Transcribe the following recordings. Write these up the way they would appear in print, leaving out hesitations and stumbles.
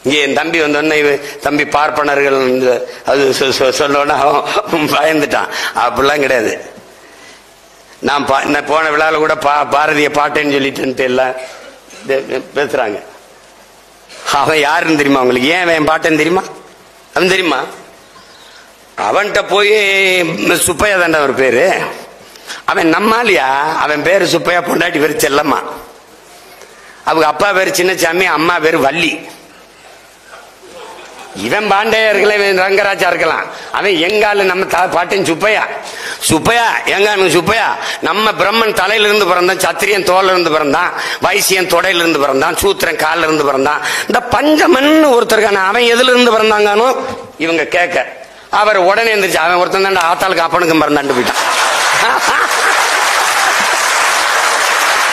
இங்க என் தம்பி வந்தோடனே தம்பி பார்ப்பனர்கள் அது சொன்னோன்னா பயந்துட்டான். அப்படிலாம் கிடையாது. நான் போன விழாவில் கூட பாரதிய பாட்டேன்னு சொல்லிட்டு எல்லாம் பேசுறாங்க. அவன் யாருன்னு தெரியுமா உங்களுக்கு? ஏன் அவன் பாட்டேன்னு தெரியுமா? அவன் தெரியுமா? அவன்கிட்ட போய் சுப்பையா தாண்டா ஒரு பேரு. அவன் நம்மாலியா, அவன் பேரு சுப்பையா, பொண்டாட்டி பேரு செல்லம்மா. அவங்க அப்பா பேரு சின்னசாமி, அம்மா பேரு வள்ளி. இவன் பாண்டையா இருக்கலாம், இவன் ரங்கராஜா இருக்கலாம். அவன் எங்காலு நம்ம பாட்டின் சுப்பையா. சுப்பையா எங்க சுப்பையா? நம்ம பிரம்மன் தலையில இருந்து பிறந்தான், சத்திரியன் தோல்ல இருந்து பிறந்தான், வைசியன் தொடையில இருந்து பிறந்தான், சூத்திரன் காலில இருந்து பிறந்தான். இந்த பஞ்சமன் ஒருத்தருக்கான அவன் எதுல இருந்து பிறந்தாங்கன்னு இவங்க கேட்க, அவர் உடனே எந்திரிச்சு அவன் ஒருத்தன் தான் ஆத்தாளுக்கு அப்பனுக்கும் பிறந்தாண்டு போயிட்டான்.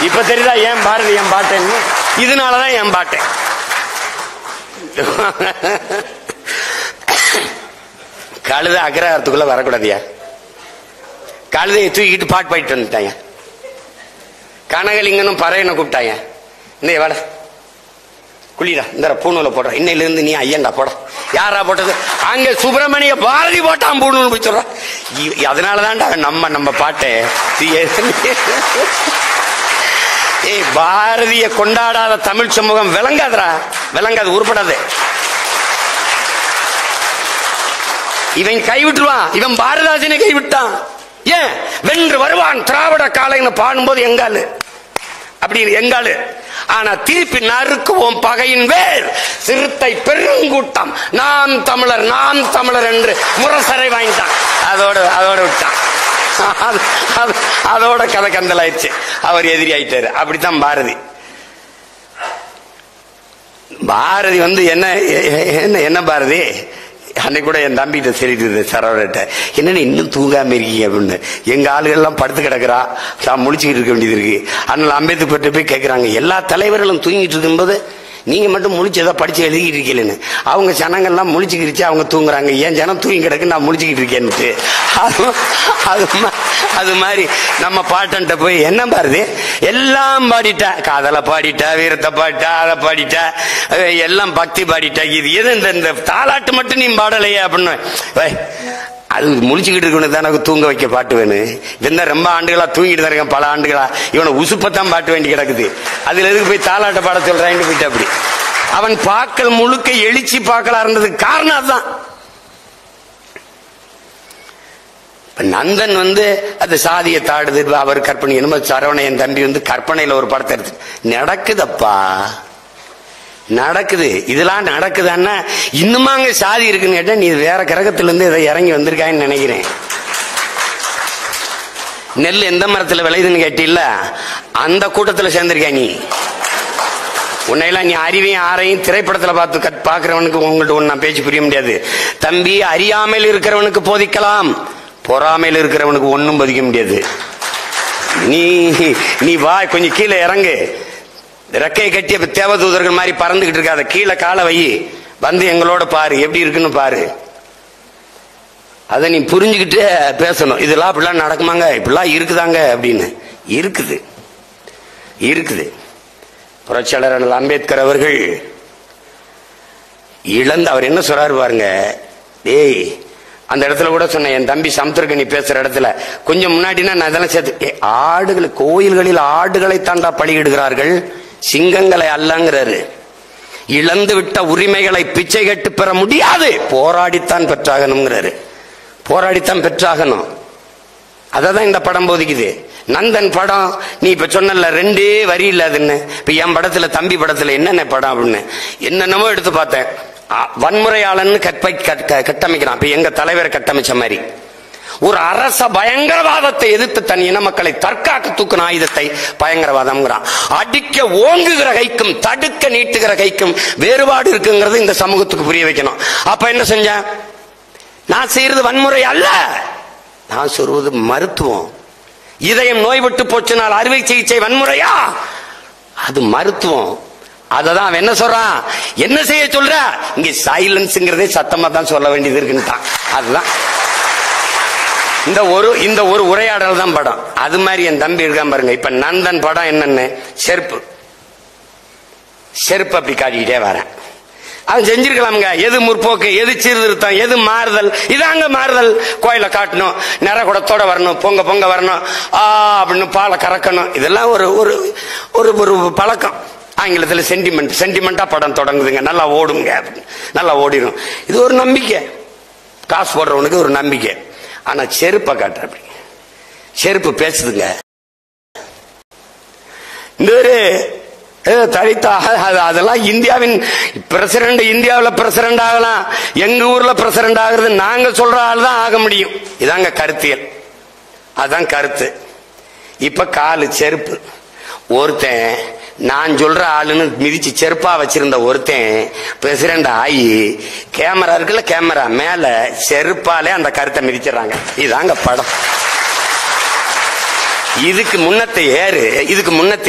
இப்ப தெரியுதா ஏன் பாரதி என் பாட்டேன்னு? இதனாலதான் என் பாட்டேன். கழுத அக்ரஹாரத்துக்குள்ள வரக்கூடாதியா. கழுதையை தூக்கிட்டு பாட்டு பாடிட்டு வந்துட்டாங்க. கனகலிங்கனும் பறையனை கூப்பிட்டாங்க. இந்த வாட குளிரா இந்த பூணூல போடுற, இன்னையில இருந்து நீ ஐயன்டா போட. யாரா போட்டது? அங்க சுப்பிரமணிய பாரதி போட்டான் பூணூல் போய் சொல்றான். அதனாலதான்டா நம்ம பாட்டை பாரதிய கொண்டாடாத தமிழ் சமூகம் விளங்காதரா, விளங்காது, உருப்படாது. இவன் கைவிட்டுருவான். இவன் பாரதாசனை கைவிட்டான். ஏன்? வென்று வருவான் திராவிட காலைன்னு பாடும்போது எங்காலு அப்படி எங்காலு. ஆனா திருப்பி நறுக்குவோம் பகையின் வேர் சிறுத்தை பெருங்கூட்டம் நாம் தமிழர் நாம் தமிழர் என்று முரசரை வாங்கிட்டான். அதோட விட்டான். அதோட கதை கந்தலாயிடுச்சு. அவர் எதிரி ஆயிட்டாரு. அப்படித்தான் பாரதி. பாரதி என்ன பாரதி அன்னைக்கு கூட என் தம்பிகிட்ட சொல்லிட்டு சரவரட்ட, என்னன்னு இன்னும் தூங்காம இருக்கீங்க அப்படின்னு. எங்க ஆளுகள் எல்லாம் படுத்து கிடக்குறா, நான் முழிச்சுக்கிட்டு இருக்க வேண்டியது இருக்கு. அதனால அம்பேத்கர் போய் கேட்கிறாங்க, எல்லா தலைவர்களும் தூங்கிட்டு இருக்கும்போது நீங்க மட்டும் முழிச்சு ஏதோ படிச்சு எழுதிக்கிட்டு இருக்கீங்கன்னு. அவங்க ஜனங்கள்லாம் முழிச்சுக்கிருச்சு, அவங்க தூங்குறாங்க. ஏன் ஜனம் தூங்கி கிடக்கு, நான் முழிச்சுக்கிட்டு இருக்கேன்ட்டு. அது மாதிரி நம்ம பாட்டன்ட்ட போய் என்ன பாருது, எல்லாம் பாடிட்டா, காதலை பாடிட்டா, வீரத்தை பாடிட்டா, அதை பாடிட்டா, எல்லாம் பக்தி பாடிட்டா. இது எது இந்த தாலாட்டு மட்டும் நீ பாடலையே அப்படின்னு. அது முழிச்சுக்கிட்டு இருக்கணும் தான் எனக்கு தூங்க வைக்க பாட்டு வேணும். என்ன ரொம்ப ஆண்டுகளா தூங்கிட்டு தான் இருக்கேன், பல ஆண்டுகளா. இவனை உசுப்பத்தான் பாட்டு வேண்டி கிடக்குது. அதுல எதுக்கு போய் தாலாட்ட பாட சொல்றான்னு போயிட்டு அப்படி. அவன் பாக்கள் முழுக்க எழுச்சி பாக்களா இருந்ததுக்கு காரணம் அதுதான். நந்தன் அது சாதியை தாடுது, அவர் கற்பனை. என்னமோ சரவணையன் தம்பி கற்பனையில ஒரு படத்தை எடுத்து நடக்குதப்பா, நடக்குது. இதெல்லாம் நடக்குதான்னா இன்னுமா அங்க சாதி இருக்குன்னு கேட்டா, நீ வேற கிரகத்துல இருந்து இதை இறங்கி வந்திருக்கான்னு நினைக்கிறேன். நெல் எந்த மரத்துல விளையுதுன்னு கேட்டில்ல, அந்த கூட்டத்துல சேர்ந்திருக்கா நீ. உன்னையெல்லாம் நீ அறிவையும் ஆரையும் திரைப்படத்துல பார்த்து பாக்குறவனுக்கு உங்கள்ட்ட ஒன்னு நான் பேச்சு புரிய முடியாது தம்பி. அறியாமையில் இருக்கிறவனுக்கு போதிக்கலாம், பொறாமையில் இருக்கிறவனுக்கு ஒன்னும் போதிக்க முடியாது. நீ வா கொஞ்சம் கீழே இறங்கு. ரெக்கையை கட்டிய தேவதூதர்கள் மாதிரி பறந்துகிட்டு இருக்காத, கீழே காலை வை, எங்களோட பாரு எப்படி இருக்குன்னு பாரு. அதை நீ புரிஞ்சுக்கிட்டு பேசணும். இதெல்லாம் அப்படிலாம் நடக்குமாங்க, இப்படிலாம் இருக்குதாங்க அப்படின்னு. இருக்குது. புரட்சியாளர் அம்பேத்கர் அவர்கள் அவர் என்ன சொல்றாரு பாருங்க. டேய், அந்த இடத்துல கூட சொன்ன, என் தம்பி சமுத்திரக்கனி பேசுற இடத்துல கொஞ்சம் முன்னாடினா நான் இதெல்லாம் சேர்த்து, ஆடுகள் கோயில்களில் ஆடுகளை தாண்டா பலியிடுகிறார்கள், சிங்கங்களை அல்லங்கிறாரு. இழந்து விட்ட உரிமைகளை பிச்சை கட்டு பெற முடியாது, போராடித்தான் பெற்றாகணும்ங்கிறாரு. போராடித்தான் பெற்றாகணும். அததான் இந்த படம் போதிக்குது. நந்தன் படம் நீ இப்ப சொன்ன ரெண்டே வரி இல்லாதுன்னு. இப்ப என் படத்துல, தம்பி படத்துல என்னென்ன படம் அப்படின்னு என்னென்னமோ எடுத்து பார்த்தேன். வன்முறையாளன் கட்டமைக்கிறான். இப்ப எங்க தலைவரை கட்டமைச்ச மாதிரி ஒரு அரச பயங்கரவாதத்தை எதிர்த்து தன் இன மக்களை தற்காக்க தூக்குன ஆயுதத்தை பயங்கரவாதம். அடிக்க ஓங்குகிற கைக்கும் தடுக்க நீட்டுகிற கைக்கும் வேறுபாடு இருக்குங்கிறது இந்த சமூகத்துக்கு புரிய வைக்கணும். அப்ப என்ன செஞ்ச? நான் செய்யறது வன்முறை அல்ல, நான் சொல்வது மருத்துவம். இதயம் நோய்பட்டு போச்சுனால் அறுவை சிகிச்சை வன்முறையா? அது மருத்துவம். அததான் அவன் என்ன சொல்றான், என்ன செய்ய சொல்ற? இங்க சைலன்ஸ்ங்கிறதே சத்தமா தான் சொல்ல வேண்டியது இருக்குன்னு. அதுதான் இந்த ஒரு உரையாடல் தான் படம். அது மாதிரி என் தம்பி இருக்கான் பாருங்க. இப்ப நந்தன் படம் என்னன்னு, செருப்பு அப்படி காட்டிக்கிட்டே வரேன். அது செஞ்சிருக்கலாம்ங்க. எது முற்போக்கு, எது சீர்திருத்தம், எது மாறுதல்? இதாங்க மாறுதல். கோயில காட்டணும், நிற குடத்தோட வரணும், பொங்க பொங்க வரணும், அப்படின்னு பாலை கறக்கணும். இதெல்லாம் ஒரு ஒரு ஒரு பழக்கம். ஆங்கிலத்தில் சென்டிமெண்டா படம் தொடங்குதுங்க, நல்லா ஓடுங்க, நல்லா ஓடிடும். இது ஒரு நம்பிக்கை, காசு போடுறவனுக்கு ஒரு நம்பிக்கை. ஆனா செருப்பை காட்டுற, அப்படி செருப்பு பேசுதுங்க. இந்த ஒரு தலித்தா அதெல்லாம் இந்தியாவின் பிரசிடண்ட், இந்தியாவில் பிரசிடண்ட் ஆகலாம், எங்க ஊர்ல பிரசிடண்ட் ஆகிறது நாங்க சொல்ற ஆள் தான் ஆக முடியும். இதாங்க கருத்தியல், அதான் கருத்து. இப்ப காலு செருப்பு. ஒருத்தன் நான் சொல்ற ஆளுன்னு மிதிச்சு செருப்பா வச்சிருந்த ஒருத்தன் பிரசிடண்ட் ஆகி கேமரா இருக்குல்ல, கேமரா மேல செருப்பாலே அந்த கருத்தை மிதிச்சிடறாங்க. இதாங்க படம். இதுக்கு முன்னத்தை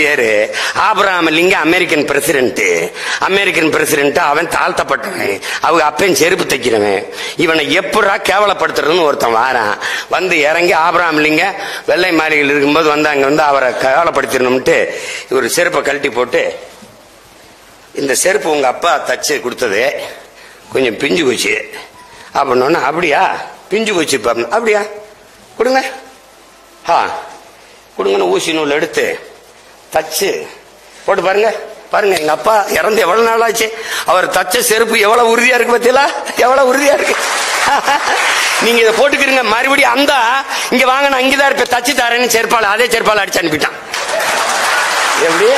ஏறு ஆபிரகாம் லிங்கன் அமெரிக்கன் பிரசிடென்ட். அவன் தாழ்த்தப்பட்டவன், அவங்க அப்பன் செருப்பு தைக்கிறவன். இவனை எப்படா கேவலப்படுத்துறதுன்னு ஒருத்தன் வாரான். வந்து இறங்கி ஆபிரகாம் லிங்கன் வெள்ளை மாளிகையில் இருக்கும்போது வந்து அங்க வந்து அவரை கேவலப்படுத்திடணும்ட்டு ஒரு செருப்பை கழட்டி போட்டு, இந்த செருப்பு உங்க அப்பா தச்சு கொடுத்தது, கொஞ்சம் பிஞ்சு போச்சு அப்படின்னு. அப்படியா, பிஞ்சு போச்சு, அப்படியா, கொடுங்க, கொடுங்கன்னு ஊசி நூல் எடுத்து தச்சு போட்டு பாருங்க. எங்க அப்பா இறந்து எவ்வளவு நாள் ஆச்சு, அவர் தச்ச செருப்பு எவ்வளவு உறுதியா இருக்கு பத்தியா, எவ்வளவு உறுதியா இருக்கு. நீங்க இதை போட்டுக்கிறீங்க, மறுபடியும் அந்த இங்க வாங்க, நான் இங்கதான் இருப்பேன், தச்சு தரேன்னு செருப்பால, அதே செருப்பால அடிச்சு அனுப்பிட்டான். எப்படி?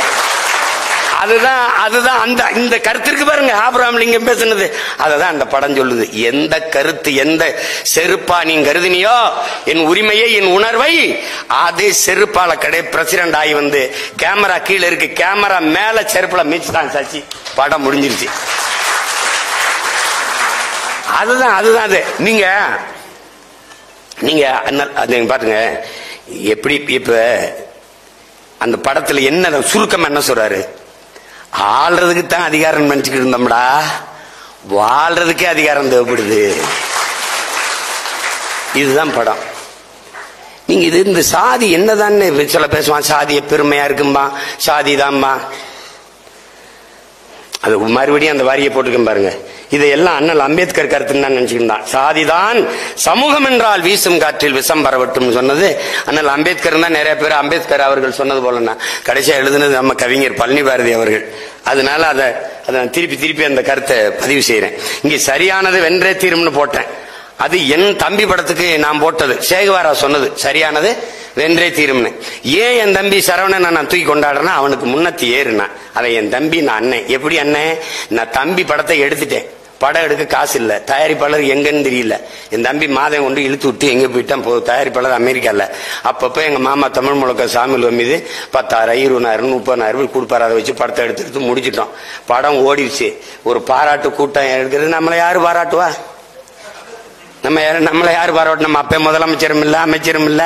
அதுதான் அந்த இந்த கருத்திற்கு பாருங்க ஆபிரகாம் லிங்கன் பேசுனது. அததான் அந்த படம் சொல்லுது. எந்த கருத்து, எந்த செருப்பா நீ கருதினியோ என் உரிமையை, என் உணர்வை, அதே செருப்பால பிரசிடண்ட் ஆகி வந்து கேமரா கீழே இருக்கு, கேமரா மேல செருப்புல மீச்சுட்டாங்க சாட்சி, படம் முடிஞ்சிருச்சு. அதுதான் அது. நீங்க பாருங்க எப்படி. இப்ப அந்த படத்துல என்ன சுருக்கம் என்ன சொல்றாரு, ஆள்றதுக்கு தான் அதிகாரம் நினைச்சுக்கிட்டு இருந்தோம்டா, வாழ்றதுக்கே அதிகாரம் தேவைப்படுது. இதுதான் படம். நீங்க இந்த சாதி என்னதான் சில பேசுவான், சாதிய பெருமையா இருக்கும்பா, சாதி தான்பா. அது மறுபடியும் அந்த வாரியை போட்டுக்க பாருங்க. இதையெல்லாம் அண்ணல் அம்பேத்கர் கருத்துன்னு தான் நினைச்சுக்கிட்டான். சாதிதான் சமூகம் என்றால் வீசும் காற்றில் விஷம் பரவட்டும் சொன்னது அண்ணல் அம்பேத்கர் தான். நிறைய பேர் அம்பேத்கர் அவர்கள் சொன்னது போலன்னா கடைசியா எழுதுனது நம்ம கவிஞர் பழனி பாரதி அவர்கள். அதனால அதை நான் திருப்பி அந்த கருத்தை பதிவு செய்யறேன். இங்க சரியானது வென்றே தீரும்னு போட்டேன். அது என் தம்பி படத்துக்கு நான் போட்டது. சேகுவாரா சொன்னது சரியானது வென்றே தீரும்னு. ஏன் என் தம்பி சரவணன் நான் தூக்கி கொண்டாடுறேன்னா, அவனுக்கு முன்னத்தி ஏறுனா அதை என் தம்பி நான் அண்ணன். எப்படி அண்ணன், நான் தம்பி படத்தை எடுத்துட்டேன், படம் எடுக்க காசு இல்ல, தயாரிப்பாளர் எங்கன்னு தெரியல. என் தம்பி மாதம் கொண்டு இழுத்து விட்டு எங்க போயிட்டான், தயாரிப்பாளர் அமெரிக்கால. அப்பப்ப எங்க மாமா தமிழ் முழக்க சாமியில் மீது 10,000 20,000 30,000 கொடுப்பாரு. அதை வச்சு படத்தை எடுத்து முடிச்சிட்டோம். படம் ஓடிடுச்சு. ஒரு பாராட்டு கூட்டம் எடுக்கிறது. நம்மளை யாரு பாராட்டுவா? நம்மளை யாரு பாராட்டு? நம்ம அப்ப முதலமைச்சரும் இல்ல, அமைச்சரும் இல்ல,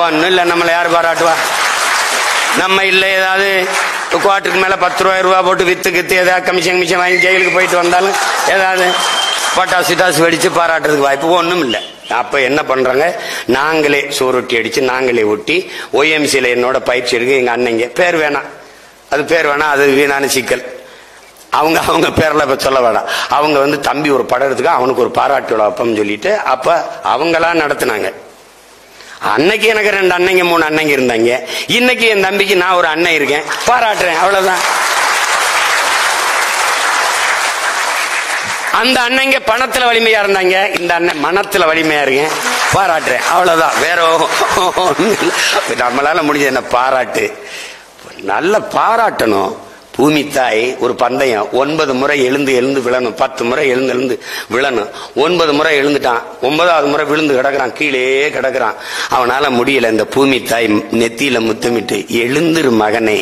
ஒன்னும் இல்ல. நம்மளை யாரு பாராட்டுவா? நம்ம இல்ல ஏதாவது குவார்ட்டருக்கு மேல 10 ரூபா போட்டு வித்து ஏதாவது கமிஷன் வாங்கி ஜெயிலுக்கு போயிட்டு வந்தாலும் ஏதாவது பட்டாசு வெடிச்சு பாராட்டுறதுக்கு வாய்ப்பு ஒண்ணும் இல்லை. அப்ப என்ன பண்றாங்க, நாங்களே சோரொட்டி அடிச்சு நாங்களே ஒட்டி OMCல என்னோட பயிற்சி எடுக்க எங்க அண்ணங்க பேர் வேணாம், அது வீணான சிக்கல். அவங்க பேர்ல இப்ப சொல்ல வேணாம். அவங்க வந்து தம்பி ஒரு படம் எடுத்துக்க, அவனுக்கு ஒரு பாராட்டு விழா அப்பன்னு சொல்லிட்டு அப்ப அவங்களா நடத்தினாங்க. அன்னைக்கு எனக்கு 2 அண்ணங்க 3 அண்ணங்க இருந்தாங்க. இன்னைக்கு என் தம்பிக்கு நான் ஒரு அண்ணன் இருக்கேன், பாராட்டுறேன், அவ்வளவுதான். அந்த அண்ணங்க பணத்துல வலிமையா இருந்தாங்க, இந்த அண்ணன் மனத்துல வலிமையா இருக்கேன், பாராட்டுறேன், அவ்வளவுதான். வேற நம்மளால முடிஞ்ச என்ன பாராட்டு, நல்ல பாராட்டணும். பூமி தாய் ஒரு பந்தயம் 9 முறை எழுந்து விழணும், 10 முறை எழுந்து விழணும். 9 முறை எழுந்துட்டான், 9வது முறை விழுந்து கிடக்குறான், கீழே கிடக்குறான். அவனால முடியல. இந்த பூமி தாய் நெத்தியில முத்தமிட்டு, எழுந்துரு மகனே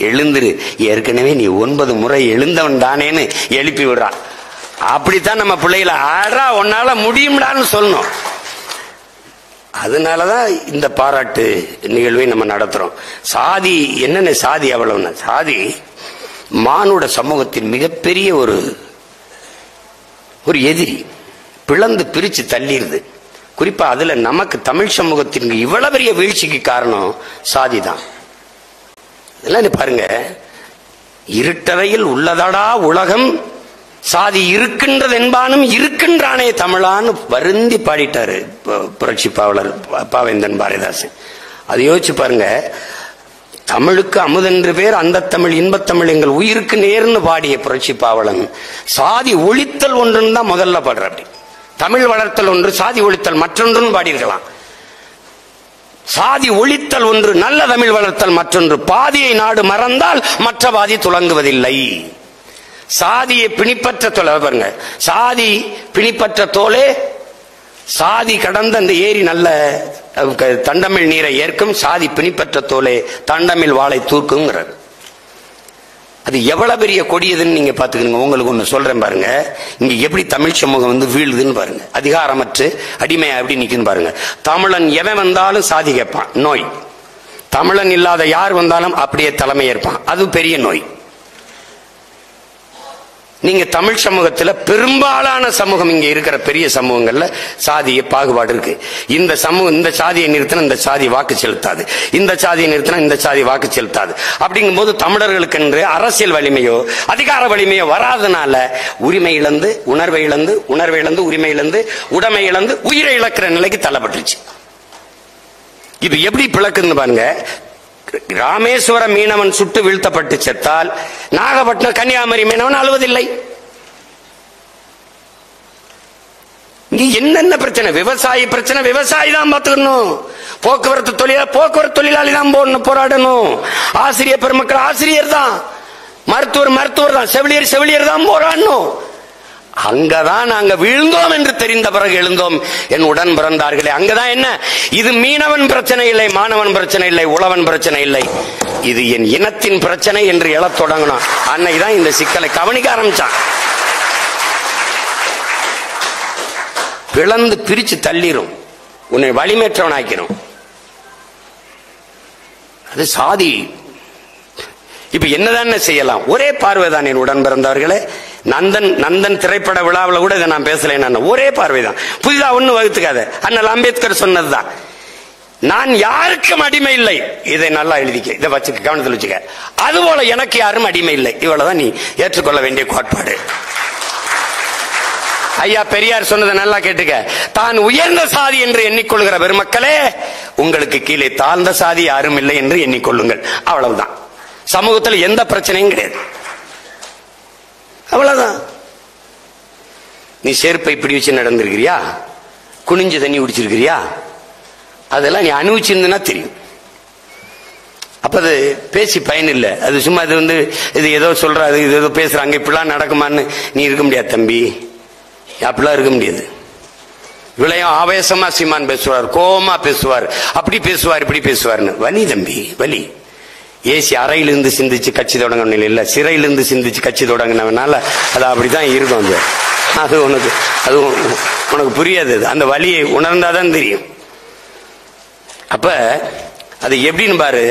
எழுந்துரு, ஏற்கனவே நீ 9 முறை எழுந்தவன் தானேன்னு எழுப்பி விடுறான். அப்படித்தான் நம்ம பிள்ளைகளை ஆறா உன்னால முடியும்டான்னு சொல்லணும். அதனாலதான் இந்த பாராட்டு நிகழ்வை நம்ம நடத்துறோம். சாதி என்னென்ன சாதி அவ்வளவுன்னா, சாதி மானுட சமூகத்தின் மிகப்பெரிய ஒரு எதிரி, பிளந்து பிரிச்சு தள்ளிடுது. குறிப்பா அதுல நமக்கு தமிழ் சமூகத்திற்கு இவ்வளவு பெரிய வீழ்ச்சிக்கு காரணம் சாதி தான். இதெல்லாம் பாருங்க, இருட்டறையில் உள்ளதடா உலகம் சாதி இருக்கின்றது என்பானும் இருக்கின்றானே தமிழான்னு வருந்தி பாடிட்டாரு புரட்சி பாவலர் பாவேந்தன் பாரதிதாசன். அதை யோசிச்சு பாருங்க. தமிழுக்கு அமுதென்று பேர் அந்த தமிழ் இன்பத்தமிழ் எங்கள் உயிருக்கு நேர்னு பாடிய புரட்சி பாவலன் சாதி ஒழித்தல் ஒன்றுன்னு தான் முதல்ல பாடுற. அப்படி தமிழ் வளர்த்தல் ஒன்று, சாதி ஒழித்தல் மற்றொன்றுன்னு பாடியிருக்கலாம். சாதி ஒழித்தல் ஒன்று, நல்ல தமிழ் வளர்த்தல் மற்றொன்று. பாதியை நாடு மறந்தால் மற்ற பாதி துலங்குவதில்லை. சாதியை பிணிப்பற்ற தோலை பாருங்க. சாதி பிணிப்பற்ற தோலே சாதி கடந்த அந்த ஏரி நல்ல தண்டமிழ் நீரை ஏற்கும். சாதி பிணிப்பற்ற தோலே தண்டமிழ் வாளை தூக்குங்கிறார். அது எவ்வளவு பெரிய கொடியதுன்னு நீங்க பாத்துக்கணுங்க. உங்களுக்கு ஒண்ணு சொல்றேன் பாருங்க. இங்க எப்படி தமிழ் சமூகம் வீழுதுன்னு பாருங்க. அதிகாரமற்று அடிமையா எப்படி நிக்குன்னு பாருங்க. தமிழன் எவன் வந்தாலும் சாதி கேட்பான், நோய். தமிழன் இல்லாத யார் வந்தாலும் அப்படியே தலைமை ஏற்பான், அது பெரிய நோய். நீங்க தமிழ் சமூகத்துல பெரும்பாலான சமூகம் இங்க இருக்கிற பெரிய சமூகங்கள்ல சாதிய பாகுபாடு இருக்கு. இந்த சமூகம் இந்த சாதியை நிறுத்தினா இந்த சாதி வாக்கு செலுத்தாது, இந்த சாதியை நிறுத்தினா இந்த சாதி வாக்கு செலுத்தாது. அப்படிங்கும் போது தமிழர்களுக்கு என்று அரசியல் வலிமையோ அதிகார வலிமையோ வராதனால உரிமை இழந்து உணர்வை இழந்து உரிமை இழந்து உடைமை இழந்து உயிரை இழக்கிற நிலைக்கு தள்ளப்பட்டுருச்சு. இது எப்படி பிளக்குன்னு பாருங்க. ராமேஸ்வர மீனவன் சுட்டு வீழ்த்தப்பட்டு செத்தால் நாகப்பட்டினம் கன்னியாகுமரி மீனவன் அழுவதில்லை. இங்க என்னென்ன பிரச்சனை? விவசாயி பிரச்சனை விவசாயி தான் பார்த்துக்கணும். போக்குவரத்து தொழிலாளி தான் போராடணும். ஆசிரியர் பெருமக்கள் ஆசிரியர் தான், மருத்துவர் தான், செவிலியர் தான் போராடணும். அங்கதான் நாங்க வீழ்ந்தோம் என்று தெரிந்த பிறகு எழுந்தோம் என் உடன் பிறந்தார்களே. அங்கதான் என்ன, இது மீனவன் பிரச்சனை இல்லை, மாணவன் பிரச்சனை இல்லை, உழவன் பிரச்சனை இல்லை, இது என் இனத்தின் பிரச்சனை என்று எழத் தொடங்கணும். அன்னைக்குதான் இந்த சிக்கலை கவனிக்க ஆரம்பிச்சான். பிளந்து பிரிச்சு தள்ளிரும், உன்னை வலிமேற்றவன் ஆக்கிரும். அது சாதி. இப்ப என்னதான் செய்யலாம்? ஒரே பார்வைதான் என் உடன் பிறந்தவர்களே. நந்தன் திரைப்பட விழாவில் கூட இதை நான் பேசல. ஒரே பார்வைதான், புதிதா ஒண்ணு வகுத்துக்காத. அண்ணல் அம்பேத்கர் சொன்னதுதான், நான் யாருக்கும் அடிமை இல்லை. இதை நல்லா எழுதிக்க, இதை வச்சுக்க, கவனத்தில் வச்சுக்க. அதுபோல எனக்கு யாரும் அடிமை இல்லை. இவ்வளவுதான் நீ ஏற்றுக்கொள்ள வேண்டிய கோட்பாடு. ஐயா பெரியார் சொன்னதை நல்லா கேட்டுக்க. தான் உயர்ந்த சாதி என்று எண்ணிக்கொள்கிற பெருமக்களே, உங்களுக்கு கீழே தாழ்ந்த சாதி யாரும் இல்லை என்று எண்ணிக்கொள்ளுங்கள். அவ்வளவுதான். சமூகத்தில் எந்த பிரச்சனையும் கிடையாது. அவ்வளவுதான். நீ செருப்பை இப்படி வச்சு நடந்திருக்கிறியா? குனிஞ்சு தண்ணி குடிச்சிருக்கிறியா? அதெல்லாம் நீ அனுபவிச்சிருந்தா தெரியும். அப்ப அது பேசி பயன் இல்லை. அது சும்மா இது ஏதோ சொல்றாரு, இது ஏதோ பேசுறாங்க, இப்படிலாம் நடக்குமான்னு நீ இருக்க முடியாது தம்பி. அப்படிலாம் இருக்க முடியாது. இவ்வளையும் ஆவேசமா சீமான் பேசுவார், கோபமா பேசுவார், அப்படி பேசுவார், இப்படி பேசுவார்னு. வலி தம்பி, வலி. ஏசி அறையிலிருந்து சிந்திச்சு கட்சி தொடங்கணும் இல்ல, சிறையிலிருந்து சிந்திச்சு கட்சி தொடங்கினவனால அது அப்படிதான் இருக்கும். அது உனக்கு புரியாது. அந்த வலியை உணர்ந்தாதான் தெரியும். அப்ப அது எப்படின்னு பாரு.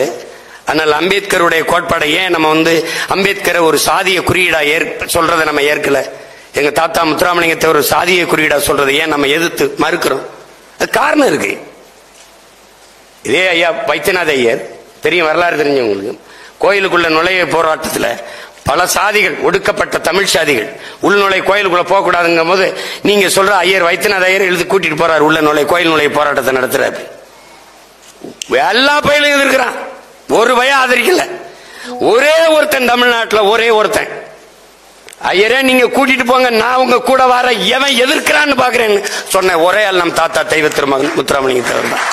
ஆனால் அம்பேத்கருடைய கோட்பாடை ஏன் நம்ம அம்பேத்கரை ஒரு சாதிய குறியீடா சொல்றதை நம்ம ஏற்கல? எங்க தாத்தா முத்துராமலிங்கத்தை ஒரு சாதிய குறியீடா சொல்றதை ஏன் நம்ம எதிர்த்து மறுக்கிறோம்? அது காரணம் இருக்கு. இதே ஐயா வைத்தியநாத ஐயர், தெரியும், வரலாறு தெரிஞ்சவங்களுக்கு, கோயிலுக்குள்ள நுழைய போராட்டத்தில் பல சாதிகள், ஒடுக்கப்பட்ட தமிழ் சாதிகள் உள்நுழை கோயிலுக்குள்ள போக கூடாதுங்கும் போது நீங்க சொல்ற ஐயர் வைத்தியநாத ஐயர் எழுதி கூட்டிட்டு போறாரு உள்ள நுழை கோயில் நுழைய போராட்டத்தை நடத்துறாரு. எல்லா பயிலும் எதிர்க்கிறான், ஒரு பயம் ஆதரிக்கல. ஒரே ஒருத்தன் தமிழ்நாட்டில், ஒரே ஒருத்தன், ஐயரே நீங்க கூட்டிட்டு போங்க, நான் உங்க கூட வர, எவன் எதிர்க்கிறான்னு பாக்குறேன்னு சொன்ன ஒரே ஆள் நம் தாத்தா தெய்வ திருமகன் முத்துராமலிங்கத்தவர் தான்.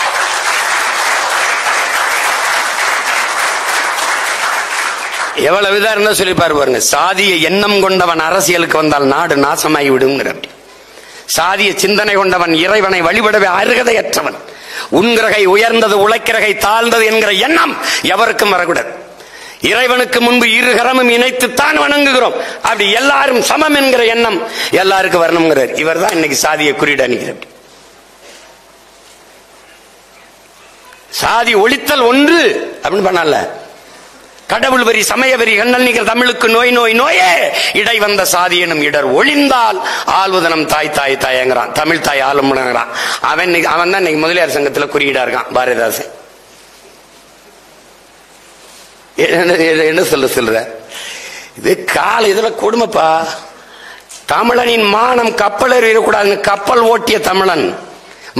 எவ்வளவு இதா இருந்தா சொல்லி பாருங்க. சாதிய எண்ணம் கொண்டவன் அரசியலுக்கு வந்தால் நாடு நாசமாகி விடுங்கிற. சாதிய சிந்தனை கொண்டவன் இறைவனை வழிபடவே அருகதையற்றவன். உன்கிரகை உயர்ந்தது உழைக்கிறகை தாழ்ந்தது என்கிற எண்ணம் எவருக்கும் வரக்கூடாது. இறைவனுக்கு முன்பு இரு கரமும் இணைத்துத்தான் வணங்குகிறோம். அப்படி எல்லாரும் சமம் என்கிற எண்ணம் எல்லாருக்கும் வரணுங்கிறார். இவர் தான் இன்னைக்கு சாதிய குறியீடு அணிகிறார். சாதி ஒழித்தல் ஒன்று அப்படின்னு பண்ணல. கடவுள் வரி, சமய வரி, கண்ணல் நீக்கிற தமிழுக்கு நோய் நோய் நோயே, இடை வந்த சாதி எனும் இடர் ஒழிந்தால் ஆள்வதனம் தாய் தாய் தாயங்கிறான். தமிழ் தாய் ஆளுமுனங்கிறான். அவன் தான் இன்னைக்கு முதலியார் சங்கத்தில் குறியீடா இருக்கான் பாரதிதாசன். என்ன சொல்ற இது கால இதுல கொடுமைப்பா. தமிழனின் மானம் கப்பல் இருக்கக்கூடாதுன்னு கப்பல் ஓட்டிய தமிழன்,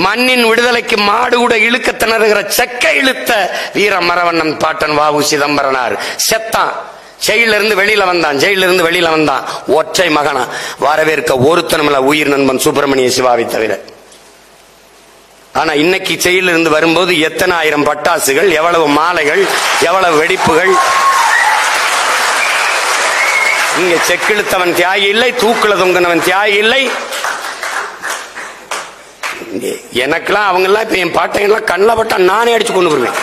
மண்ணின் விடுதலைக்கு மாடு கூட இழுக்க திணறுகிற செக்க இழுத்த வீர மரவண்ணன் பாட்டன் வாவு சிதம்பரனார் செத்தான். ஜெயில இருந்து வெளியில வந்தான். ஒற்றை மகனா வரவேற்க ஒருத்தனமில்ல உயிர் நண்பன் சுப்பிரமணிய சிவாவை தவிர. ஆனா இன்னைக்கு ஜெயில இருந்து வரும்போது எத்தனை ஆயிரம் பட்டாசுகள், எவ்வளவு மாலைகள், எவ்வளவு வெடிப்புகள். இங்க செக்கிழுத்தவன் தியாகி இல்லை, தூக்குல தொங்கினவன் தியாகி இல்லை. எனக்கெல்லாம் அவங்க எல்லாம் இப்ப என் பாட்டையெல்லாம் கண்ணில் பட்டா நானே அடிச்சு கொண்டு வருவேன்.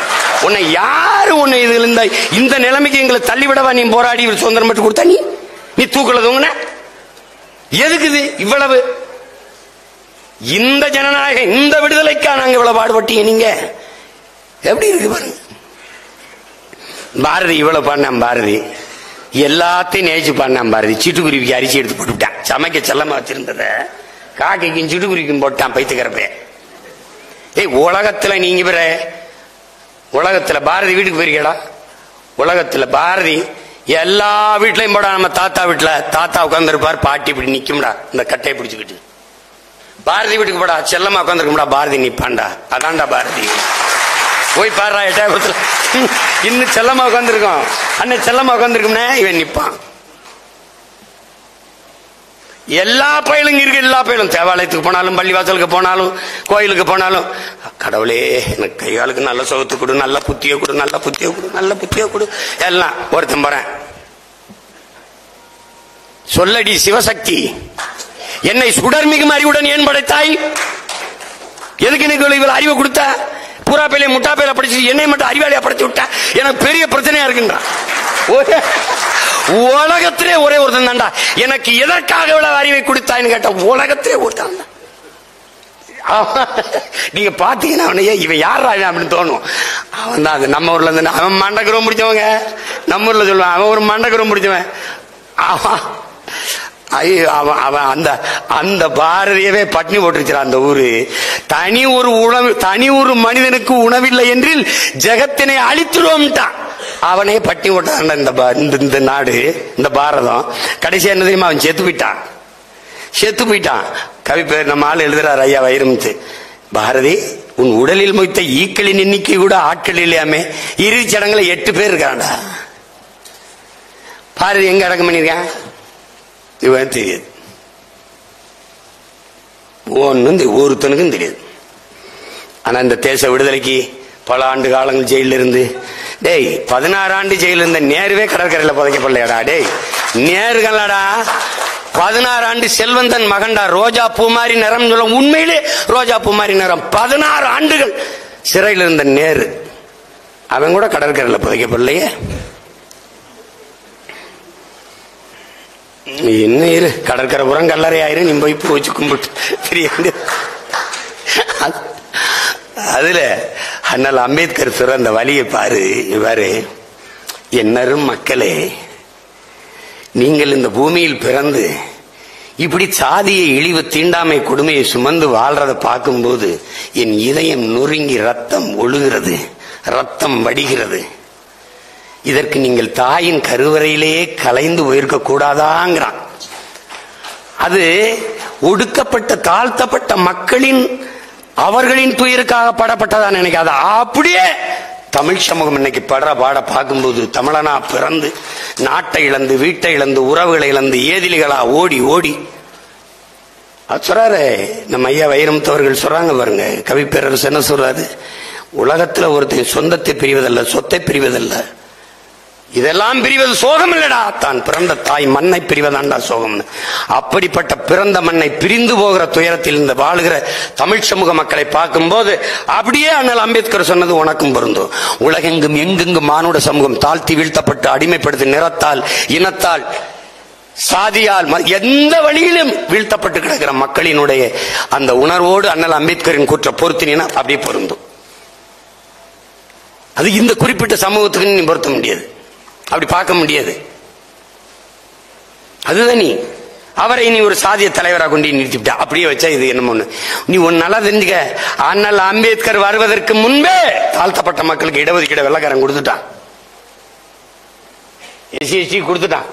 உன்னை யாரு உன்னை இதுல இந்த நிலைமைக்கு எங்களை தள்ளிவிடவா நீ போராடி சுதந்திரம் பெற்று கொடுத்தா? நீ தூக்குல தொங்குன எதுக்குது இவ்வளவு? இந்த ஜனநாயகம், இந்த விடுதலைக்கா நாங்க இவ்வளவு பாடுபட்டீங்க? நீங்க எப்படி இருக்கு பாருங்க. பாரதி இவ்வளவு பாடினான். பாரதி எல்லாத்தையும் நேச்சு பாடினான். பாரதி சிட்டுக்குருவிக்கு அரிசி எடுத்து போட்டுவிட்டான். சமைக்க செல்லமா வச்சிருந்தத காக்கைக்கும் சிட்டுக்குருவிக்கும் போட்டான் பைத்துக்கிறப்ப. உலகத்துல நீங்க பிற உலகத்துல பாரதி வீட்டுக்கு போயிருக்கா? உலகத்துல பாரதி எல்லா வீட்லயும் போடா. நம்ம தாத்தா வீட்டுல தாத்தா உட்கார்ந்து இருப்பார், பாட்டி இப்படி நிக்கும்டா இந்த கட்டையை பிடிச்சுக்கிட்டு. பாரதி வீட்டுக்கு போடா, செல்லமா உட்காந்துருக்கும்டா, பாரதி நிப்பான்டா. அதான்டா பாரதி. போய் பாடுறா எட்டாபுரத்துல இன்னும் செல்லமா உட்காந்துருக்கோம். அன்னை செல்லமா உட்காந்துருக்கும்னே இவன் நிப்பான். எல்லா பயிலும் இருக்கு. எல்லா பயிலும் தேவாலயத்துக்கு போனாலும், பள்ளிவாசலுக்கு போனாலும், கோயிலுக்கு போனாலும், கடவுளே எனக்கு கைகாலுக்கு நல்ல சுகத்து கொடு, நல்ல புத்திய கொடு, நல்ல புத்திய கொடு, நல்ல புத்திய கொடு. எல்லாம் ஒருத்தன் போறேன். சொல்லடி சிவசக்தி, என்னை சுடர்மிகும் அறிவுடன் ஏன் படைத்தாய்? எதுக்கு எனக்கு இவ்வளவு அறிவை கொடுத்த? பூரா பையில முட்டா பையில படிச்சு என்னை மட்டும் அறிவாளியா படைச்சு விட்ட. எனக்கு பெரிய பிரச்சனையா இருக்குன்றான். உலகத்திலே ஒரே ஒருத்தன் தான்டா எனக்கு எதற்காக இவ்வளவு அறிவை கொடுத்தான்னு கேட்ட. உலகத்திலே ஒருத்தன் தான். நீங்க பாத்தீங்கன்னா அவனையே இவன் யாரா அப்படின்னு தோணும். அவன் தான் அது. நம்ம ஊர்ல இருந்து அவன் மண்டகரம் முடிச்சவங்க, நம்ம ஊர்ல சொல்லுவான் அவன் ஒரு மண்டகரம் முடிச்சவன். அவன் அந்த அந்த பாரதியவே பட்டினி போட்டுருச்சான் அந்த ஊரு. தனி ஒரு மனிதனுக்கு உணவில்லை என்றில் ஜெகத்தினை அழித்துருவோம்ட்டான். அவனே பட்டினி போட்டான் இந்த நாடு, இந்த பாரதம். கடைசியா என்ன தெரியுமா? அவன் செத்து போயிட்டான். கவி பேர் நம்ம ஆள் எழுதுறாரு, ஐயா வைரமுத்து. பாரதி உன் உடலில் மொய்த்த ஈக்களின் எண்ணிக்கை கூட ஆட்கள் இல்லையாமே. இறுதி சடங்குல 8 பேர் இருக்காண்டா. பாரதி எங்க அடக்கம் பண்ணிருக்கான் இவன் தெரியாது. ஒன்னும் ஒருத்தனுக்கும் தெரியாது. ஆனா இந்த தேச விடுதலைக்கு பல ஆண்டு காலங்கள் ஜெயில இருந்து 16 ஆண்டு ஜெயில இருந்த நேருவே கடற்கரையில புதைக்கப்படலையாடா. நேருகளாடா 16 ஆண்டு செல்வந்தன் மகன்டா. ரோஜா பூ மாதிரி நிறம் சொல்ல, உண்மையிலே ரோஜா பூ மாதிரி நிறம். 16 ஆண்டுகள் சிறையில் இருந்த நேரு அவன் கூட கடற்கரையில புதைக்கப்படலையே. என்ன இரு கடற்கரை புறம் கல்லறை ஆயிரும். நீ போய் பூ வச்சு கும்பிட்டு தெரியாது. அதுல அண்ணல் அம்பேத்கர் சொல்ற அந்த வழியை பாரு. என்னரும் மக்களே, நீங்கள் இந்த பூமியில் பிறந்து இப்படி சாதிய இழிவு தீண்டாமை கொடுமையை சுமந்து வாழ்றத பார்க்கும்போது என் இதயம் நொறுங்கி ரத்தம் ஒழுகிறது, ரத்தம் வடிகிறது. இதற்கு நீங்கள் தாயின் கருவறையிலேயே கலைந்து போயிருக்க கூடாதாங்கிறான். அது ஒடுக்கப்பட்ட தாழ்த்தப்பட்ட மக்களின் அவர்களின் துயருக்காக பாடப்பட்டதா நினைக்காத. அப்படியே தமிழ் சமூகம் இன்னைக்கு படுற பாட பார்க்கும்போது தமிழனா பிறந்து நாட்டை இழந்து, வீட்டை இழந்து, உறவுகளை இழந்து, ஏதிலிகளா ஓடி ஓடி சொல்றாரு நம்ம ஐயா வைரமுத்தவர்கள் சொல்றாங்க பாருங்க. கவி பேரரசு என்ன சொல்றாரு? உலகத்துல ஒருத்தன் சொந்தத்தை பிரிவதல்ல, சொத்தை பிரிவதல்ல, இதெல்லாம் பிரிவது சோகம் இல்லடா, தான் பிறந்த தாய் மண்ணை பிரிவதாண்டா சோகம்னு. அப்படிப்பட்ட பிறந்த மண்ணை பிரிந்து போகிற துயரத்தில் இந்த வாழுகிற தமிழ் சமூக மக்களை பார்க்கும்போது அப்படியே அண்ணல் அம்பேத்கர் சொன்னது உனக்கும் பொருந்தும். உலகெங்கும் எங்கெங்கும் மானுட சமூகம் தாழ்த்தி வீழ்த்தப்பட்டு அடிமைப்படுத்தி நிறத்தால், இனத்தால், சாதியால், எந்த வழியிலும் வீழ்த்தப்பட்டு கிடக்கிற மக்களினுடைய அந்த உணர்வோடு அண்ணல் அம்பேத்கரின் கூற்ற பொருத்தினா அப்படியே பொருந்தும். அது இந்த குறிப்பிட்ட சமூகத்துக்கு நீ பொருத்த முடியாது, அப்படி பார்க்க முடியாது. அதுதான் நீ அவரை நீ ஒரு சாதிய தலைவராக கொண்டு நிறுத்திவிட்ட. அப்படியே வச்சா இது என்னமோ நீ ஒன்னு நல்லா தெரிஞ்சுக்க. அண்ணல் அம்பேத்கர் வருவதற்கு முன்பே தாழ்த்தப்பட்ட மக்களுக்கு இடஒதுக்கீடு வெள்ளக்காரன் கொடுத்துட்டான், எஸ்சி எஸ்டி கொடுத்துட்டான்.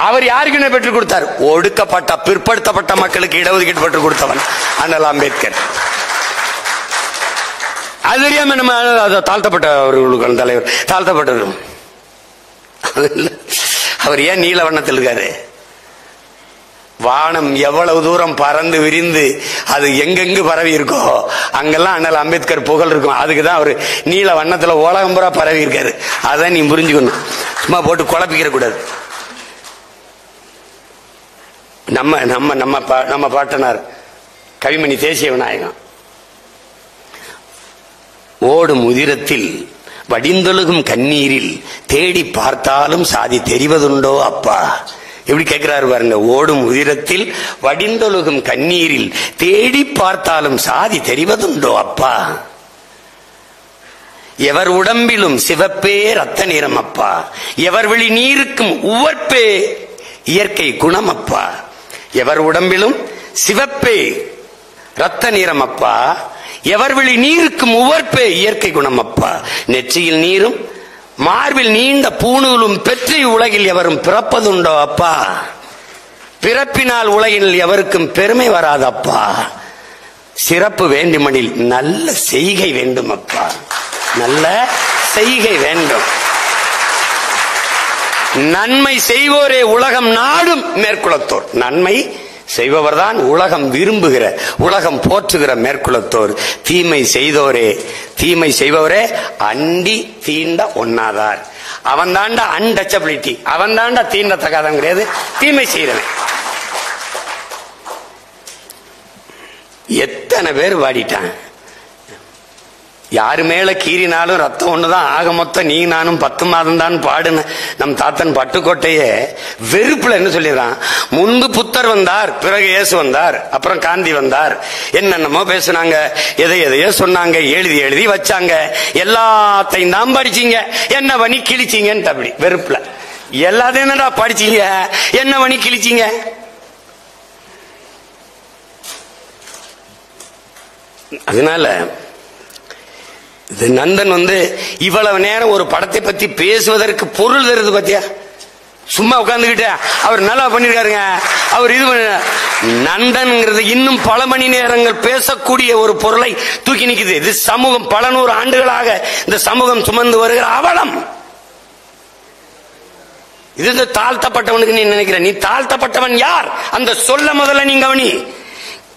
அவர் யாருக்கு பெற்றுக் கொடுத்தார்? ஒடுக்கப்பட்ட பிற்படுத்தப்பட்ட மக்களுக்கு இடஒதுக்கீடு பெற்றுக் கொடுத்தவன் அண்ணல் அம்பேத்கர். அது தெரியாம நம்ம தாழ்த்தப்பட்டவர்களுக்கு தலைவர் தாழ்த்தப்பட்டவர். அவர் ஏன் நீல வண்ணத்தில் இருக்காரு? வானம் எவ்வளவு தூரம் பறந்து விரிந்து அது எங்கெங்கு பரவி இருக்கோ அங்கெல்லாம் அண்ணல் அம்பேத்கர் புகழ் இருக்கும். அதுக்குதான் அவர் நீல வண்ணத்துல உலகம் பூரா பரவி இருக்காரு. அதான் நீ புரிஞ்சுக்கணும், சும்மா போட்டு குழப்பிக்கிற கூடாது. நம்ம நம்ம நம்ம நம்ம பாட்டனார் கவிமணி தேசிய விநாயகம், ஓடும் உதிரத்தில் வடிந்தொழுகும் கண்ணீரில் தேடி பார்த்தாலும் சாதி தெரிவதுண்டோ அப்பா. எப்படி கேட்கிறாரு பாருங்க. ஓடும் உதிரத்தில் வடிந்தொழுகும் கண்ணீரில் தேடி பார்த்தாலும் சாதி தெரிவதுண்டோ அப்பா. எவர் உடம்பிலும் சிவப்பே ரத்த நிறம் அப்பா. எவர் விழி நீருக்கும் உவர்ப்பே இயற்கை குணம் அப்பா. எவர் உடம்பிலும் சிவப்பே ரத்த நிறம் அப்பா. எவர் விழி நீருக்கும் உவர்ப்பே இயற்கை குணம் அப்பா. நெற்றியில் நீரும் மார்பில் நீண்ட பூணூலும் பெற்று உலகில் எவரும் பிறப்பதுண்டோ அப்பா. பிறப்பினால் உலகில் எவருக்கும் பெருமை வராதப்பா. சிறப்பு வேண்டுமெனில் நல்ல செய்கை வேண்டும் அப்பா. நல்ல செய்கை வேண்டும். நன்மை செய்வோரே உலகம் நாடும் மேற்குலத்தோர். நன்மை செய்பவர்தான் உலகம் விரும்புகிற உலகம் போற்றுகிற மேற்குலத்தோர். தீமை செய்பவரே அண்டி தீண்ட ஒண்ணாதார். அவன் தாண்டா அன்டச்சபிலிட்டி, அவன் தாண்டா தீண்டத்தகாதவன் கிடையாது, தீமை செய்யறவன். எத்தனை பேர் வாடிட்டான். யாரு மேல கீறினாலும் ரத்தம் ஒண்ணுதான், ஆக மொத்தம் நீ நானும் 10 மாதம் தான் பாடுன நம் தாத்தன் பட்டுக்கோட்டைய வெறுப்புல என்ன சொல்லிடுறான். முன்பு புத்தர் வந்தார், பிறகு இயேசு வந்தார், அப்புறம் காந்தி வந்தார், என்னென்னமோ பேசுனாங்க, எதையோ சொன்னாங்க, எழுதி வச்சாங்க, எல்லாத்தையும் தான் படிச்சீங்க, என்ன பண்ணி கிழிச்சீங்கன்னு. அப்படி வெறுப்புல எல்லாத்தையும் என்னடா படிச்சீங்க, என்ன பண்ணி கிழிச்சீங்க. அதனால நந்தன் இவ்வளவு நேரம் ஒரு படத்தை பத்தி பேசுவதற்கு பொருள் தருது பத்தியா. சும்மா உட்கார்ந்துகிட்ட அவர் நல்லா பண்ணிருக்காருங்க, அவர் இது நந்தன்ங்கிறது இன்னும் பல மணி நேரங்கள் பேசக்கூடிய ஒரு பொருளை தூக்கி நிக்குது. இது சமூகம் பல நூறு ஆண்டுகளாக இந்த சமூகம் சுமந்து வருகிற அவலம். இது தாழ்த்தப்பட்டவனுக்கு நீ நினைக்கிற, நீ தாழ்த்தப்பட்டவன் யார்? அந்த சொல்ல முதல்ல நீ கவனி.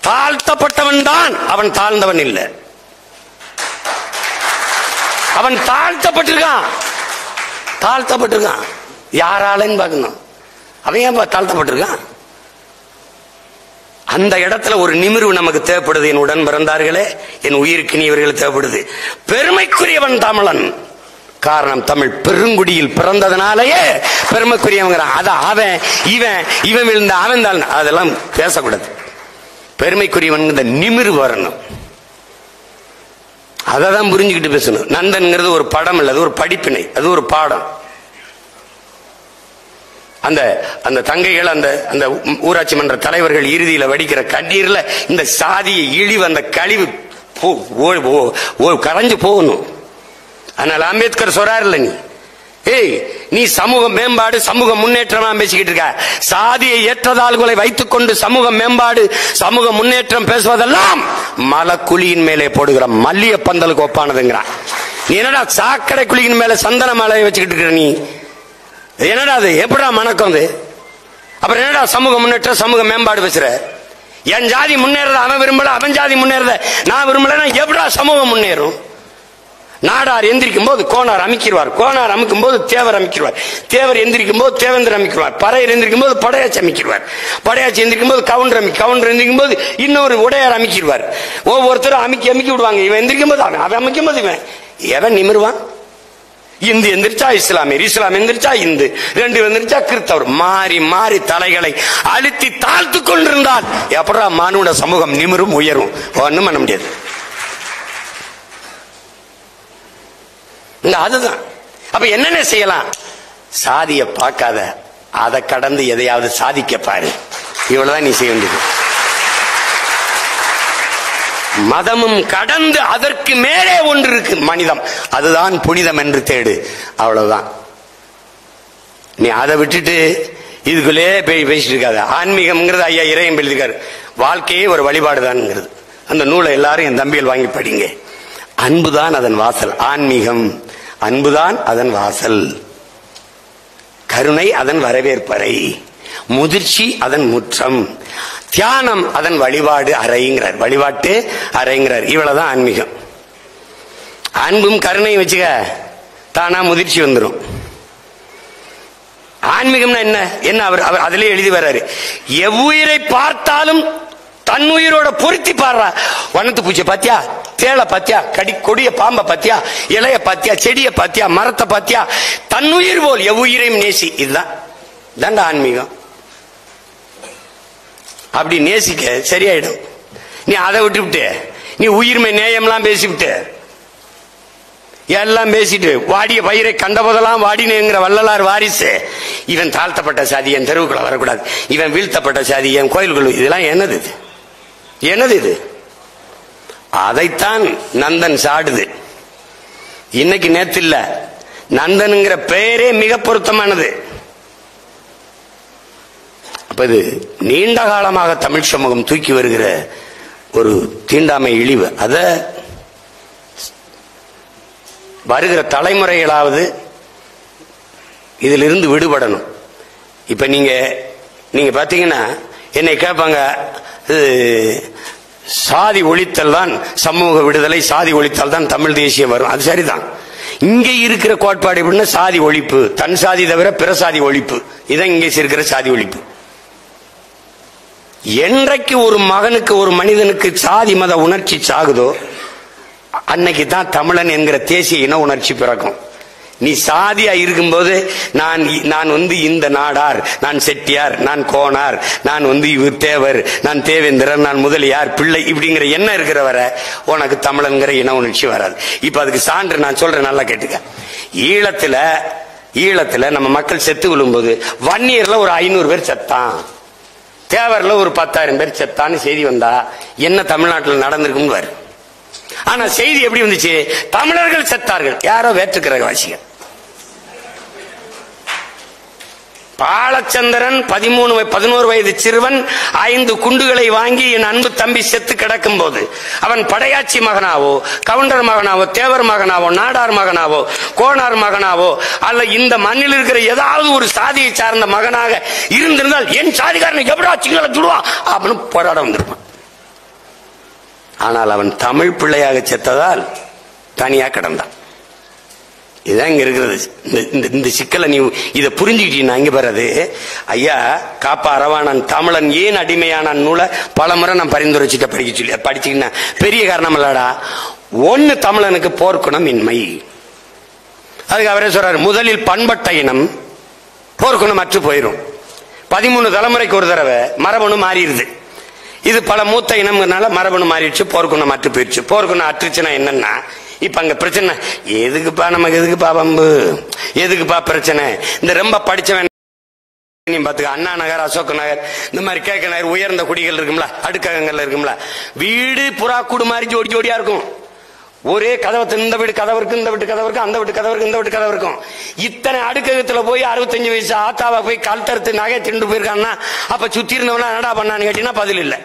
தாழ்த்தப்பட்டவன் தான், அவன் தாழ்ந்தவன் இல்லை. அவன் தாழ்த்தப்பட்டிருக்கான். யாராலன்னு பார்க்கணும். அவன் ஏன் தாழ்த்தப்பட்டிருக்கான்? அந்த இடத்துல ஒரு நிமிர்வு நமக்கு தேவைப்படுது. என் உடன் பிறந்தார்களே, என் உயிருக்கு நீவர்கள் தேவைப்படுது. பெருமைக்குரியவன் தமிழன். காரணம், தமிழ் பெருங்குடியில் பிறந்ததுனாலேயே பெருமைக்குரியவன். அத அவன் இவன் விழுந்த அவன் தான், அதெல்லாம் பேசக்கூடாது. பெருமைக்குரியவன் இந்த நிமிர்வு வரணும். அதான் புரிஞ்சுக்கிட்டு பேசணும். நந்தன்ங்கிறது ஒரு படம் இல்ல, அது ஒரு படிப்பினை, அது ஒரு பாடம். அந்த தங்கைகள், அந்த ஊராட்சி மன்ற தலைவர்கள் இறுதியில வடிக்கிற கண்ணீர்ல இந்த சாதியை இழிவு, அந்த கழிவு கரைஞ்சு போகணும். அதனால அம்பேத்கர் சொல்றாரு இல்ல, நீ சமூக மேம்பாடு, சமூக முன்னேற்றமா பேசிக்கிட்டு இருக்க. சாதியை ஏற்றதாள்களை வைத்துக் கொண்டு சமூக மேம்பாடு, சமூக முன்னேற்றம் பேசுவதெல்லாம் மலக்குழியின் மேலே போடுகிற மல்லிய பந்தலுக்கு ஒப்பானதுங்கிறான். நீ என்னடா சாக்கடை குழியின் மேல சந்தன மலையை வச்சுக்கிட்டு இருக்கிற? நீ என்னடா அது? எப்படா மணக்கம் அது? அப்புறம் என்னடா சமூக முன்னேற்றம், சமூக மேம்பாடு பேசுற? என் ஜாதி முன்னேறத அவன் விரும்பல, அவன் ஜாதி முன்னேறத நான் விரும்பலன்னா எப்படா சமூகம் முன்னேறும்? நாடார் எந்திரிக்கும் போது கோனார் அமைக்கிறார், கோனார் அமைக்கும் போது தேவர் அமைக்கிறார், தேவர் எந்திரிக்கும் போது தேவேந்திர அமைக்கிறார், பறையர் எந்திரிக்கும் போது படையாச்சி அமைக்கிறார், படையாச்சி எந்திரிக்கும் போது கவுண்டர் எந்திரிக்கும் போது இன்னொரு உடையார் அமைக்கிறார். ஒவ்வொருத்தரும் அமைக்கி விடுவாங்க. இவன் எந்திரிக்கும் போது அவன் அமைக்கும் போது இவன் எவன் நிமிருவான்? இந்து எந்திரிச்சா இஸ்லாமியர், இஸ்லாம் எந்திரிச்சா இந்து, ரெண்டு எந்திரிச்சா கிறிஸ்தவர். மாறி மாறி தலைகளை அழுத்தி தாழ்த்து கொண்டிருந்தால் எப்படா மானுட சமூகம் நிமிரும், உயரும்? ஒண்ணும் பண்ண முடியாது. அதுதான். அப்ப என்னென்ன செய்யலாம்? சாதிய பார்க்காத, அதை கடந்து எதையாவது சாதிக்க பாரு. இவ்வளவுதான் நீ செய்ய வேண்டியது. மதமும் கடந்து அதற்கு மேலே ஒன்று இருக்கு, மனிதம். அதுதான் புனிதம் என்று தேடு. அவ்வளவுதான். நீ அதை விட்டுட்டு இதுக்குள்ளே பேசிட்டு இருக்காது. ஆன்மீகம்ங்கிறது ஐயா இறையம் எழுதிருக்காரு. வாழ்க்கையே ஒரு வழிபாடுதான்ங்கிறது. அந்த நூலை எல்லாரும் என் தம்பியில் வாங்கி படிங்க. அன்புதான் அதன் வாசல். ஆன்மீகம் அன்புதான் அதன் வாசல். கருணை அதன் வரவேற்பறை, முதிர்ச்சி அதன் முற்றம், தியானம் அதன் வழிபாடு அறைங்கிறார். வழிபாட்டு அறைங்கிறார். இவ்வளவுதான் ஆன்மீகம். அன்பும் கருணையும் வச்சுக்க, தானா முதிர்ச்சி வந்துடும். ஆன்மீகம்னா என்ன என்ன அவர் அதிலே எழுதி வர்றாரு. எவ்வுயிரை பார்த்தாலும் தன்னுயிரோட பொருத்தி பாடுறா. வனத்து பூச்சி பாத்தியா, தேளை பாத்தியா, கொடிய பாம்பை பாத்தியா, இலைய பாத்தியா, செடிய பாத்தியா, மரத்தை பாத்தியா, தன்னுயிர் போல் எவ்வுயிரையும் நேசி. இதுதான் தாண்டா ஆன்மீகம். அப்படி நேசிக்க சரியாயிடும். நீ அதை விட்டுவிட்டு நீ உயிர்மை நேயம்லாம் பேசிவிட்டு எல்லாம் பேசிட்டு வாடிய பயிரை கண்டபோதெல்லாம் வாடினேங்கிற வள்ளலார் வாரிசு. இவன் தாழ்த்தப்பட்ட சாதி, என் தெருவுக்குள்ள வரக்கூடாது, இவன் வீழ்த்தப்பட்ட சாதி, என் கோயில்கள், இதெல்லாம் என்னது இது? என்னது இது? அதைத்தான் நந்தன் சாடுது. இன்னைக்கு நேத்து இல்ல, நந்தனுங்கிற பெயரே மிக பொருத்தமானது. அப்ப இது நீண்ட காலமாக தமிழ் சமூகம் தூக்கி வருகிற ஒரு தீண்டாமை இழிவு. அத வருகிற தலைமுறைகளாவது இதிலிருந்து விடுபடணும். இப்ப நீங்க பாத்தீங்கன்னா என்னை கேட்பாங்க, சாதி ஒழித்தல் தான் சமூக விடுதலை, சாதி ஒழித்தால் தான் தமிழ் தேசியம் வரும். அது சரிதான். இங்க இருக்கிற கோட்பாடு எப்படின்னா சாதி ஒழிப்பு, தன் சாதி தவிர பிற சாதி ஒழிப்பு. இதான் இங்க இருக்கிற சாதி ஒழிப்பு. என்றைக்கு ஒரு மகனுக்கு, ஒரு மனிதனுக்கு சாதி மத உணர்ச்சி சாகுதோ அன்னைக்கு தான் தமிழன் என்கிற தேசிய இன உணர்ச்சி பிறக்கும். நீ சாதியா இருக்கும்போது நான் இந்த நாடார், நான் செட்டியார், நான் கோனார், நான் இவர் தேவர், நான் தேவேந்திரன், நான் முதலியார் பிள்ளை இப்படிங்கிற எண்ணம் இருக்கிற வரை உனக்கு தமிழன்கிற இன உணர்ச்சி வராது. இப்ப அதுக்கு சான்று நான் சொல்றேன், நல்லா கேட்டுக்க. ஈழத்துல நம்ம மக்கள் செத்து விழும்போது வன்னியர்ல ஒரு 500 பேர் செத்தான், தேவர்ல ஒரு 10,000 பேர் செத்தான்னு செய்தி வந்தா என்ன தமிழ்நாட்டில் நடந்திருக்கும் பாரு. ஆனா செய்தி எப்படி வந்துச்சு? தமிழர்கள் செத்தார்கள். யாரோ வேற்றுக்கிரகவாசிகள். பாலச்சந்திரன் 11 வயது சிறுவன் 5 குண்டுகளை வாங்கி என் அன்பு தம்பி செத்து கிடக்கும் போது அவன் படையாட்சி மகனாவோ, கவுண்டர் மகனாவோ, தேவர் மகனாவோ, நாடார் மகனாவோ, கோனார் மகனாவோ அல்ல இந்த மண்ணில் இருக்கிற ஏதாவது ஒரு சாதியை சார்ந்த மகனாக இருந்திருந்தால் என் சாதிக்காரனை எப்படா சிங்கள சுடுவான் அப்படின்னு போராட வந்திருப்பான். ஆனால் அவன் தமிழ் பிள்ளையாக செத்ததால் தனியா கிடந்தான். இதுதான் இங்க இருக்கிறது. இந்த சிக்கலை நீ இதை புரிஞ்சுக்கிட்டீங்கன்னா இங்க வர்றது. ஐயா காப்பா அரவாணன் தமிழன் ஏன் அடிமையான நூலை பல முறை நான் பரிந்துரைச்சிட்ட படிக்க சொல்லி படிச்சுக்கின்னா பெரிய காரணம் இல்லடா. ஒன்னு, தமிழனுக்கு போர்க்குணம் இன்மை. அதுக்கு அவரே சொல்றாரு, முதலில் பண்பட்ட இனம் போர்க்குணம் அற்று போயிடும். 13 தலைமுறைக்கு ஒரு தடவை மரபணு மாறிடுது. இது பல மூத்த இனம்னால மரபணு மாறிடுச்சு, போர்க்குணம் அற்று போயிடுச்சு. போர்க்குணம் அற்றுச்சுன்னா என்னன்னா, இப்ப அங்க பிரச்சனை எதுக்குப்பா, நமக்கு எதுக்குப்பா பம்பு, எதுக்குப்பா பிரச்சனை? இந்த ரொம்ப படிச்சவன் பாத்துக்க, அண்ணா நகர், அசோக் நகர், இந்த மாதிரி கேட்க நகர், உயர்ந்த குடிகள் இருக்கும்ல, அடுக்ககங்கள்ல இருக்கும்ல, வீடு புறா கூடு மாதிரி ஜோடி ஜோடியா இருக்கும். ஒரே கதவு, இந்த வீடு கதவு இருக்கு, இந்த வீட்டு கதவு இருக்கு, அந்த வீட்டு கதவு இருக்கு, இந்த வீட்டு கதவு இருக்கும். இத்தனை அடுக்ககத்துல போய் 65 வயசு ஆத்தாவை போய் கல் தடுத்து நகை திண்டு போயிருக்கான்னா அப்ப சுத்தி இருந்தவனா என்னடா பண்ணான்னு கேட்டீங்கன்னா பதில் இல்லை.